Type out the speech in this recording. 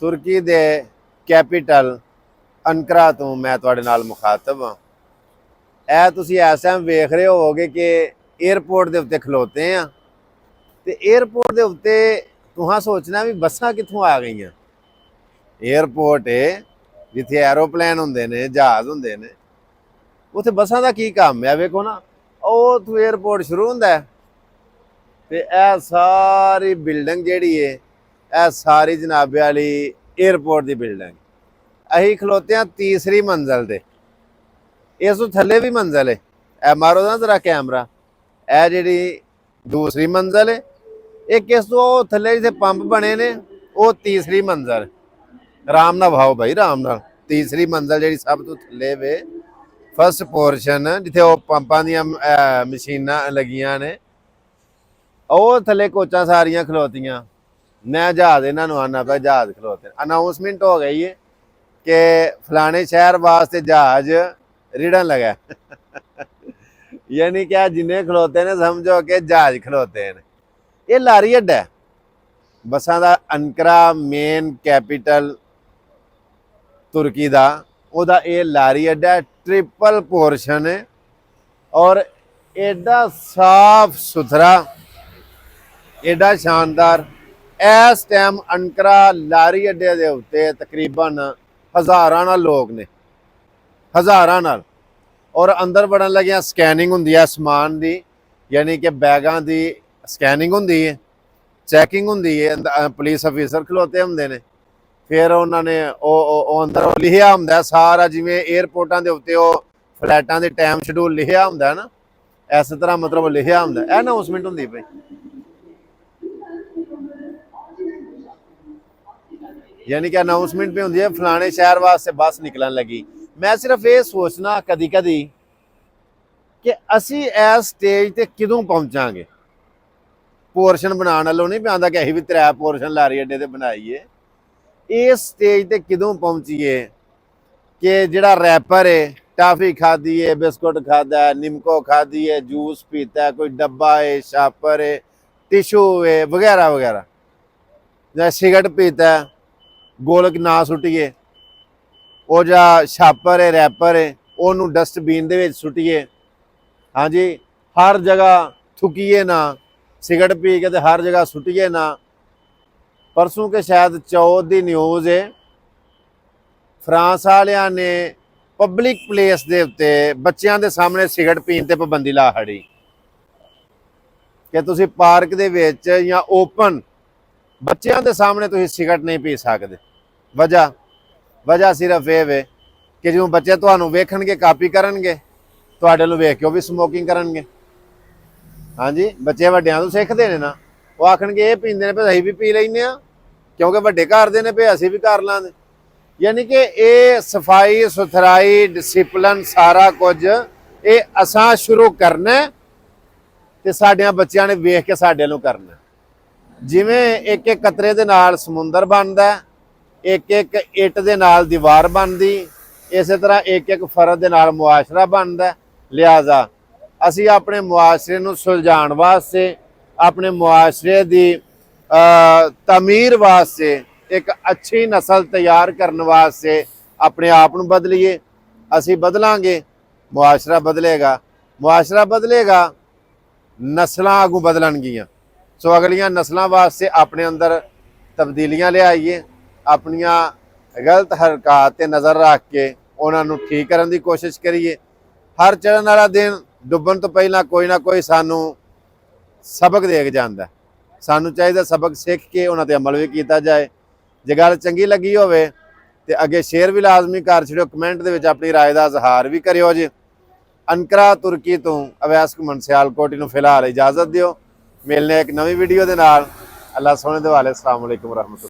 तुर्की दे capital Ankara तो मैं तुहाडे नाल मुखातब हाँ। ਇਹ ਤੁਸੀਂ ਇਸ ਟਾਈਮ ਵੇਖ ਰਹੇ ਹੋਵੋਗੇ ਕਿ 에ਅਰਪੋਰਟ ਦੇ ਉੱਤੇ ਖਲੋਤੇ ਆ ਤੇ 에ਅਰਪੋਰਟ ਦੇ ਉੱਤੇ ਤੁਹਾਂ ਸੋਚਣਾ ਵੀ ਬੱਸਾਂ ਕਿੱਥੋਂ ਆ ਗਈਆਂ। 에ਅਰਪੋਰਟ ਜਿੱਥੇ ਐਰੋਪਲੇਨ ਹੁੰਦੇ ਨੇ, ਜਹਾਜ਼ ਹੁੰਦੇ ਨੇ, ਉੱਥੇ ਬੱਸਾਂ ਦਾ ਕੀ ਕੰਮ ਹੈ। ਵੇਖੋ ਨਾ, ਉਹ ਤੋਂ 에ਅਰਪੋਰਟ ਸ਼ੁਰੂ ਹੁੰਦਾ ਤੇ ਇਹ ਸਾਰੀ ਬਿਲਡਿੰਗ ਜਿਹੜੀ ਹੈ, ਇਹ ਸਾਰੀ ਜਨਾਬੇ ਵਾਲੀ 에ਅਰਪੋਰਟ ਦੀ ਬਿਲਡਿੰਗ। ਅਸੀਂ ਖਲੋਤੇ ਆ ਤੀਸਰੀ ਮੰਜ਼ਲ ਤੇ, ਇਸ ਤੋਂ ਥੱਲੇ ਵੀ ਮੰਜ਼ਲ है। ਇਹ ਮਾਰੋ ना जरा कैमरा, ਇਹ ਜਿਹੜੀ दूसरी मंजिल है। एक इस तो थले जिथे पंप बने ने, वो तीसरी मंजिल। आराम ना भाओ भाई, आराम ना। तीसरी मंजिल जी सब तो थले वे फर्स्ट पोर्शन जिथे वो पंपां दियां मशीनां लगियां ने, वो थले कोचां सारियां खलोतियां। मैं जहाज इन्हां नूं आना पिया, जहाज खलोते। अनाउंसमेंट हो गई है कि फलाने शहर वास्ते जहाज रिड़न लगा यानी क्या जिन्हें खलोते ने समझो कि जहाज खलोते हैं। ये लारी अड्डा है बसां दा। अनकरा मेन कैपिटल तुर्की दा, ओदा ये लारी अड्डा है। ट्रिपल पोर्शन है और एडा साफ सुथरा, एडा शानदार। इस टाइम अनकरा लारी अड्डे दे उत्ते तकरीबन हज़ारां नाल लोग ने, हज़ारां नाल। और अंदर बढ़न लगिया स्कैनिंग हुंदी है समान दी, यानी कि बैगां दी स्कैनिंग हुंदी है, चैकिंग हुंदी है। पुलिस अफिसर खलोते हुंदे ने, फिर उन्होंने अंदर लिखिया हुंदा सारा, जिवें एयरपोर्टां दे उत्ते फ्लैटां दे टाइम शेड्यूल लिखिया हुंदा ना, इस तरह मतलब लिखिया हुंदा। ਇਹ अनाउंसमेंट हुंदी पई, यानी कि अनाउंसमेंट पे हुंदी है फलाने शहर वास्ते बस निकलन लगी। मैं सिर्फ ये सोचना कदी कदी कि असी इस स्टेज ते किदों पहुंचांगे। पोर्शन बनाने वालों नहीं पाता कि असीं भी 3 पोर्शन लारी अड्डे ते बनाईए। इस स्टेज ते किदों पहुंचीए कि जिहड़ा रैपर है, टाफी खाधी है, बिस्कुट खादा है, निमको खाधी है, जूस पीता है, कोई डब्बा है, शापर है, टिशू है वगैरह वगैरह, या सिगरेट पीता है, गोलक ना सुटिए। वो जा छापर है, रैपर है, ओनू डस्टबीन दे विच सुटिए। हाँ जी, हर जगह थुकीए ना, सिगरेट पी के तो हर जगह सुटिए ना। परसों के शायद 14 दी न्यूज़ है, फ्रांस वालियां ने पब्लिक प्लेस दे उत्ते बच्चों के सामने सिगरेट पीन ते पाबंदी ला छड़ी कि तुसीं पार्क दे विच या ओपन बच्चों के सामने तुसीं सिगरेट नहीं पी सकते। वजह सिर्फ ये वे कि जो बच्चे तुहानूं वेखणगे कापी करनगे, तुहाडे नूं वेख के भी समोकिंग करनगे। हाँ जी, बच्चे वड्डियां तों सिखदे ने ना, वो आखणगे ये पींदे ने, असीं भी पी लैंदे आ, क्योंकि वड्डे करदे ने, असीं भी कर लांगे। यानी कि ये सफाई सुथराई डिसिपलिन सारा कुछ ये असां शुरू करना ते साडियां बच्चियां ने वेख के साडे नूं करना। जिवें एक एक कतरे दे नाल समुंदर बनदा, एक एक इट दे नाल दीवार बनदी, इस तरह एक एक फर्द दे नाल मुआशरा बनदा। लिहाजा असी अपने मुआशरे नूं सुलझाण वास्ते, अपने मुआशरे दी तमीर वास्ते, एक अच्छी नस्ल तैयार करने वास्ते अपने आप नूं बदलीए। असी बदलांगे, मुआशरा बदलेगा, मुआशरा बदलेगा, नस्लां अगों बदलणगियां। सो अगलियां नस्लों वास्ते अपने अंदर तब्दीलियां ले आइए, अपनियां गलत हरकत ते नज़र रख के उन्होंने ठीक करने की कोशिश करिए। हर चढ़न वाला दिन डुबन तो पहला कोई ना कोई सानू सबक दे के जांदा। सानू चाहिए सबक सीख के उन्हां ते अमल भी किया जाए। जे गल चंगी लगी होवे ते अगे शेयर भी लाजमी कर छड़ियो, कमेंट दे विच अपनी राय का इजहार भी करियो जी। अनकरा तुर्की तो अवैस घुमन सियालकोट नूं फिलहाल इजाजत दिओ। मिलने एक नवी वीडियो दे नाल। अल्लाह सोहणे दे वाले। अस्सलाम वालेकुम रहमतुल्लाह।